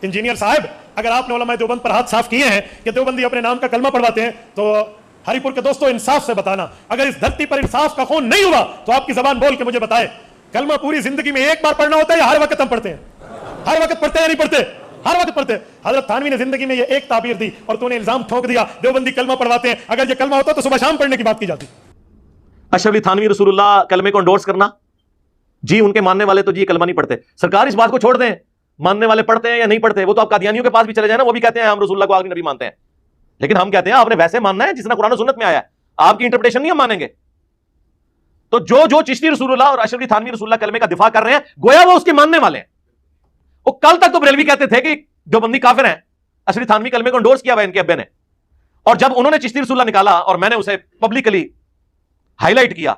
Engineer صاحب اگر آپ نے علماء دیوبند پر ہاتھ صاف کیے ہیں کہ دیوبندی اپنے نام کا کلمہ پڑھواتے ہیں تو ہری پور کے دوستوں انصاف سے بتانا، اگر اس دھرتی پر انصاف کا خون نہیں ہوا تو آپ کی زبان بول کے مجھے بتائے کلمہ پوری زندگی میں ایک بار پڑھنا ہوتا ہے یا ہر وقت ہم پڑھتے ہیں؟ ہر وقت پڑھتے ہیں یا نہیں پڑھتے؟ ہر وقت پڑھتے. حضرت تھانوی نے زندگی میں یہ ایک تعبیر دی اور تو نے الزام ٹھوک دیا دیوبندی کلمہ پڑھواتے ہیں. اگر یہ کلمہ ہوتا تو صبح شام پڑھنے کی بات کی جاتی. اشرف علی تھانوی رسول اللہ کلمے کو انڈورس کرنا، جی ان کے ماننے والے تو جی کلمہ نہیں پڑھتے. سرکار اس بات کو چھوڑ دیں، ماننے والے پڑھتے ہیں یا نہیں پڑھتے، وہ تو آپ قادیانیوں کے پاس بھی چلے جائیں نا، وہ بھی کہتے ہیں ہم رسول اللہ کو آخری نبی مانتے ہیں. لیکن ہم کہتے ہیں آپ نے ویسے ماننا ہے جس طرح قرآن و سنت میں آیا ہے، آپ کی انٹرپریٹیشن نہیں ہم مانیں گے. تو جو چشتی رسول اللہ اور اشرف علی تھانوی رسول اللہ کلمے کا دفاع کر رہے ہیں گویا وہ اس کے ماننے والے ہیں. وہ کل تک تو بریلوی کہتے تھے کہ جو بندی کافر ہیں، اشرف علی تھانوی کلمے کو انڈورس کیا ہوا ان کے ابے نے، اور جب انہوں نے چشتی رسول اللہ نکالا اور میں نے اسے پبلکلی ہائی لائٹ کیا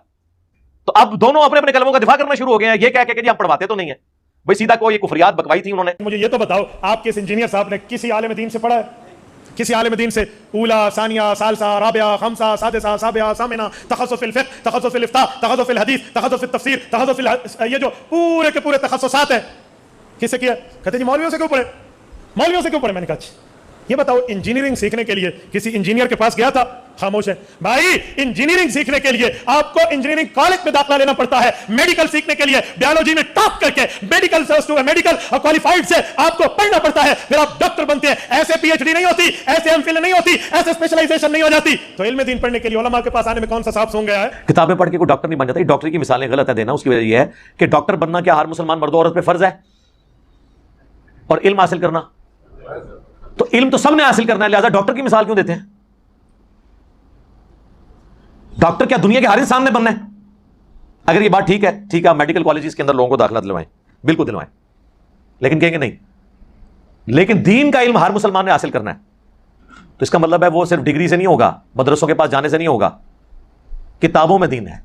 تو اب دونوں اپنے اپنے کلموں کا دفاع کرنا شروع ہو گئے ہیں، یہ کہہ کے کہ جی ہم پڑھواتے تو نہیں ہیں. بھائی سیدھا کوئی کفریات بکوائی تھی انہوں نے. مجھے یہ تو بتاؤ آپ کے اس انجینئر صاحب نے کسی عالم دین سے پڑھا ہے؟ کسی عالم دین سے اولا ثانیہ ثالثہ رابعہ خمسہ سادسہ سابعہ ثامنہ تخصص فی الفقہ، تخصص فی الافتاء، تخصص فی الحدیث، تخصص فی التفسیر، تخصص فی یہ جو پورے کے پورے تخصصات ہیں کس سے کیا؟ کہتے جی مولویوں سے کیوں پڑھے؟ مولویوں سے کیوں پڑھے؟ میں نے کہا اچھا یہ بتاؤ انجینئرنگ سیکھنے کے لیے کسی انجینئر کے پاس گیا تھا؟ خاموش ہے. بھائی انجینئرنگ سیکھنے کے لیے آپ کو انجینئرنگ کالج میں داخلہ لینا پڑتا ہے. میڈیکل سیکھنے کے لیے بیولوجی میں ٹاپ کر کے میڈیکل کوالیفائڈ سے آپ کو پڑھنا پڑتا ہے، پھر آپ ڈاکٹر بنتے ہیں. ایسے پی ایچ ڈی نہیں ہوتی، ایسے ایم فل نہیں ہوتی، ایسے اسپیشلائزیشن نہیں ہو جاتی. تو علم دین پڑھنے کے لیے علماء کے پاس آنے میں کون سا صاحب سونگ گیا ہے؟ کتابیں پڑھ کے کوئی ڈاکٹر نہیں بن جاتا. ڈاکٹر کی مثالیں غلط ہے دینا. اس کی وجہ یہ ہے کہ ڈاکٹر بننا کیا ہر مسلمان مرد و عورت پہ فرض ہے؟ اور علم حاصل کرنا تو علم تو سب نے حاصل کرنا ہے، لہذا ڈاکٹر کی مثال کیوں دیتے ہیں؟ ڈاکٹر کیا دنیا کے ہر انسان نے بننا ہے؟ اگر یہ بات ٹھیک ہے آپ میڈیکل کالجز کے اندر لوگوں کو داخلہ دلوائیں، بالکل دلوائیں، لیکن کہیں گے نہیں لیکن دین کا علم ہر مسلمان نے حاصل کرنا ہے. تو اس کا مطلب ہے وہ صرف ڈگری سے نہیں ہوگا، مدرسوں کے پاس جانے سے نہیں ہوگا، کتابوں میں دین ہے.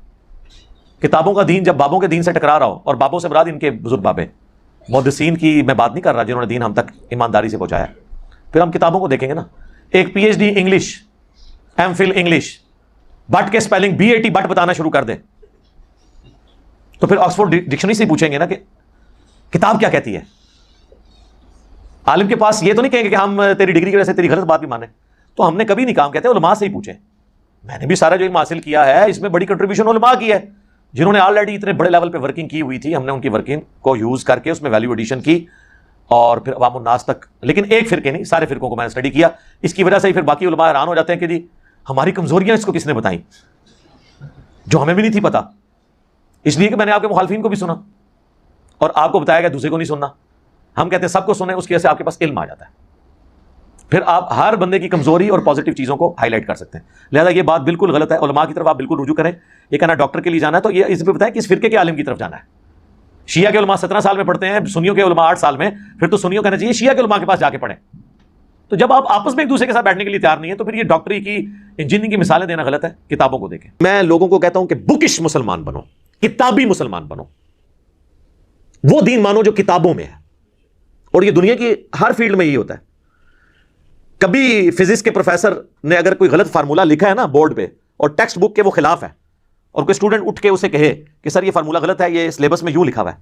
کتابوں کا دین جب بابوں کے دین سے ٹکرا رہا ہو، اور بابوں سے مراد ان کے بزرگ بابے محدثین کی میں بات نہیں کر رہا جنہوں نے دین ہم تک ایمانداری سے پہنچایا، پھر ہم کتابوں کو دیکھیں گے نا. ایک P H D English, M Phil English, but کے سپیلنگ BAT بٹ بتانا شروع کر دے تو پھر آکسفورڈ ڈکشنری سے پوچھیں گے نا کہ کتاب کیا کہتی ہے. عالم کے پاس یہ تو نہیں کہیں گے کہ ہم تیری ڈگری کی وجہ سے تیری غلط بات بھی مانیں. تو ہم نے کبھی نہیں کام کہتے علماء سے ہی پوچھیں. میں نے بھی سارا جو علم حاصل کیا ہے اس میں بڑی کنٹریبیوشن علماء کی ہے جنہوں نے آلریڈی اتنے بڑے لیول پہ ورکنگ کی ہوئی تھی. ہم نے ان کی ورکنگ کو یوز کر کے اس میں ویلیو ایڈیشن کی اور پھر عوام الناس تک. لیکن ایک فرقے نہیں، سارے فرقوں کو میں نے اسٹڈی کیا. اس کی وجہ سے ہی پھر باقی علماء حیران ہو جاتے ہیں کہ جی ہماری کمزوریاں اس کو کس نے بتائیں جو ہمیں بھی نہیں تھی پتا. اس لیے کہ میں نے آپ کے مخالفین کو بھی سنا اور آپ کو بتایا گیا دوسرے کو نہیں سننا. ہم کہتے ہیں سب کو سنیں، اس کی وجہ سے آپ کے پاس علم آ جاتا ہے. پھر آپ ہر بندے کی کمزوری اور پازیٹیو چیزوں کو ہائی لائٹ کر سکتے ہیں. لہذا یہ بات بالکل غلط ہے. علماء کی طرف آپ بالکل رجوع کریں. یہ کہنا ڈاکٹر کے لیے جانا ہے تو یہ اس پہ بتائیں کہ اس فرقے کے عالم کی طرف جانا ہے. شیعہ کے علماء 17 سال میں پڑھتے ہیں، سنیوں کے علماء 8 سال میں. پھر تو سنیوں کہنا چاہیے شیعہ کے علماء کے پاس جا کے پڑھیں. تو جب آپ آپس میں ایک دوسرے کے ساتھ بیٹھنے کے لیے تیار نہیں ہے تو پھر یہ ڈاکٹری کی انجینئرنگ کی مثالیں دینا غلط ہے. کتابوں کو دیکھیں. میں لوگوں کو کہتا ہوں کہ بکش مسلمان بنو، کتابی مسلمان بنو. وہ دین مانو جو کتابوں میں ہے. اور یہ دنیا کی ہر فیلڈ میں یہی ہوتا ہے. کبھی فزکس کے پروفیسر نے اگر کوئی غلط فارمولا لکھا ہے نا بورڈ پہ اور ٹیکسٹ بک کے وہ خلاف ہے اور کوئی اسٹوڈنٹ اٹھ کے اسے کہے کہ سر یہ فارمولا غلط ہے، یہ سلیبس میں یوں لکھا ہوا ہے،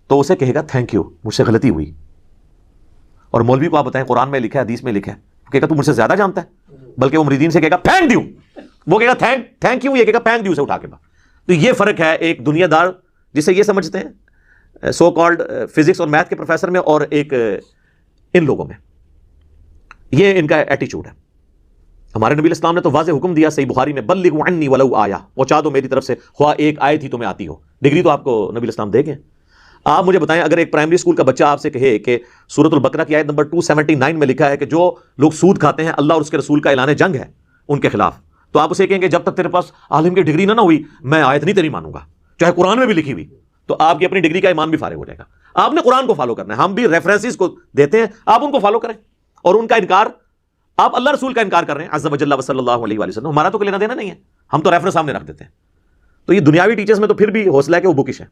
تو اسے کہے گا تھینک یو، مجھ سے غلطی ہوئی. اور مولوی کو آپ بتائیں قرآن میں لکھا ہے، حدیث میں لکھا ہے، کہے گا تو مجھ سے زیادہ جانتا ہے. بلکہ وہ مریدین سے کہے گا پھینک دیوں، وہ کہے گا تھینک یو، یہ کہے گا پھینک دیوں سے اٹھا کے. تو یہ فرق ہے ایک دنیا دار جسے یہ سمجھتے ہیں سو کالڈ فزکس اور میتھ کے پروفیسر میں، اور ایک ان لوگوں میں. یہ ان کا ایٹیچیوڈ ہے. ہمارے نبی اسلام نے تو واضح حکم دیا صحیح بخاری میں، بلغوا عنی ولو آیا، پہنچا دو میری طرف سے خواہ ایک آیت ہی تمہیں آتی ہو. ڈگری تو آپ کو نبی اسلام دے گئے. آپ مجھے بتائیں اگر ایک پرائمری اسکول کا بچہ آپ سے کہے کہ سورۃ البقرہ کی آیت نمبر 279 میں لکھا ہے کہ جو لوگ سود کھاتے ہیں اللہ اور اس کے رسول کا اعلان جنگ ہے ان کے خلاف، تو آپ اسے کہیں گے جب تک تیرے پاس عالم کی ڈگری نہ ہوئی میں آیت نہیں تیری مانوں گا چاہے قرآن میں بھی لکھی ہوئی. تو آپ کی اپنی ڈگری کا ایمان بھی فارغ ہو جائے گا. آپ نے قرآن کو فالو کرنا ہے. ہم بھی ریفرنسز کو دیتے ہیں، آپ ان کو فالو کریں. اور ان کا انکار، آپ اللہ رسول کا انکار کر رہے ہیں عز وجل صلی اللہ علیہ وآلہ وسلم. ہمارا تو لینا دینا نہیں ہے، ہم تو ریفرنس سامنے رکھ دیتے ہیں. تو یہ دنیاوی ٹیچرز میں تو پھر بھی حوصلہ ہے کہ وہ بکش ہے.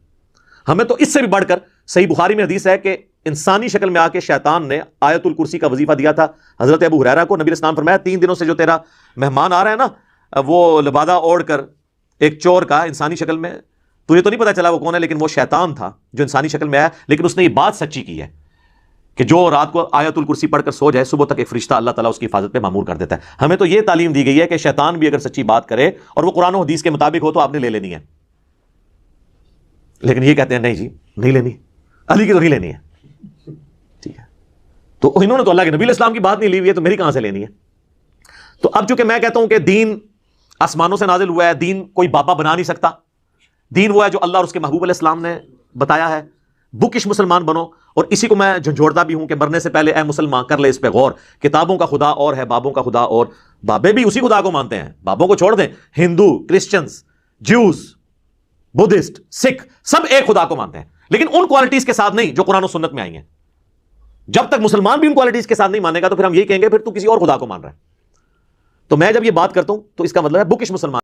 ہمیں تو اس سے بھی بڑھ کر صحیح بخاری میں حدیث ہے کہ انسانی شکل میں آ کے شیطان نے آیت الکرسی کا وظیفہ دیا تھا حضرت ابو ہریرہ کو. نبی اسلام فرمایا 3 دنوں سے جو تیرا مہمان آ رہا ہے نا وہ لبادہ اوڑھ کر ایک چور کا انسانی شکل میں، تجھے تو نہیں پتا چلا وہ کون ہے، لیکن وہ شیطان تھا جو انسانی شکل میں آیا. لیکن اس نے یہ بات سچی کی ہے کہ جو رات کو آیت الکرسی پڑھ کر سو جائے صبح تک ایک فرشتہ اللہ تعالیٰ اس کی حفاظت پہ مامور کر دیتا ہے. ہمیں تو یہ تعلیم دی گئی ہے کہ شیطان بھی اگر سچی بات کرے اور وہ قرآن و حدیث کے مطابق ہو تو آپ نے لے لینی ہے. لیکن یہ کہتے ہیں نہیں جی نہیں لینی، علی کی تو نہیں لینی ہے. ٹھیک ہے، تو انہوں نے تو اللہ کے نبی علیہ السلام کی بات نہیں لی ہوئی ہے تو میری کہاں سے لینی ہے؟ تو اب چونکہ میں کہتا ہوں کہ دین آسمانوں سے نازل ہوا ہے، دین کوئی بابا بنا نہیں سکتا، دین وہ ہے جو اللہ اور اس کے محبوب علیہ السلام نے بتایا ہے. بکش مسلمان بنو. اور اسی کو میں جھنجھوڑتا بھی ہوں کہ مرنے سے پہلے اے مسلمان کر لے اس پہ غور، کتابوں کا خدا اور ہے بابوں کا خدا اور. بابے بھی اسی خدا کو مانتے ہیں، بابوں کو چھوڑ دیں. ہندو، کرسچنز، جیوز، بدھسٹ، سکھ سب ایک خدا کو مانتے ہیں، لیکن ان کوالٹیز کے ساتھ نہیں جو قرآن و سنت میں آئی ہیں. جب تک مسلمان بھی ان کوالٹیز کے ساتھ نہیں مانے گا تو پھر ہم یہ کہیں گے پھر تو کسی اور خدا کو مان رہا ہے. تو میں جب یہ بات کرتا ہوں تو اس کا مطلب ہے بکش مسلمان